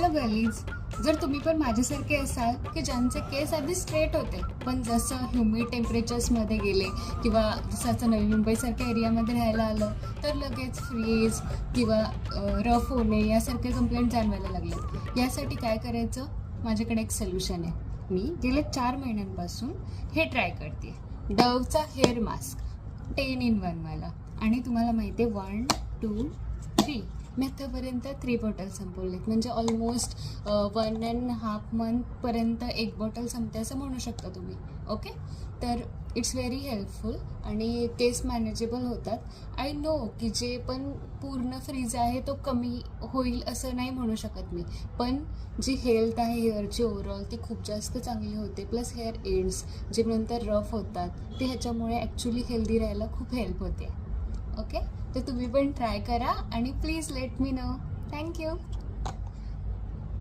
Hello गर्लीज, जर तुम्ही पण माझ्यासारखे असाल की ज्यांचे केस आधी स्ट्रेट होते पण जसं ह्युमिड टेम्परेचर्समध्ये गेले किंवा जसं नवी मुंबईसारख्या एरियामध्ये राहायला आलं तर लगेच फ्रीज किंवा रफ होणे यासारखे कंप्लेंट जाणवायला लागले. यासाठी काय करायचं, माझ्याकडे एक सोल्युशन आहे. मी गेले 4 महिन्यांपासून हे ट्राय करते, डवचा हेअर मास्क 10 in 1 वाला. आणि तुम्हाला माहिती आहे 1, 2, 3 मी आत्तापर्यंत 3 बॉटल संपवलेत. म्हणजे ऑलमोस्ट 1.5 मंथपर्यंत एक बॉटल संपते असं म्हणू शकता तुम्ही. ओके, तर इट्स व्हेरी हेल्पफुल आणि केस मॅनेजेबल होतात. आय नो की जे पण पूर्ण फ्रीज आहे तो कमी होईल असं नाही म्हणू शकत मी, पण जी हेल्थ आहे हेअरची ओव्हरऑल ती खूप जास्त चांगली होते. प्लस हेअर एंड्स जे नंतर रफ होतात ते ह्याच्यामुळे ॲक्च्युली हेल्दी राहायला खूप हेल्प होते. ओके, तर तुम्ही पण ट्राय करा आणि please let me know. Thank you.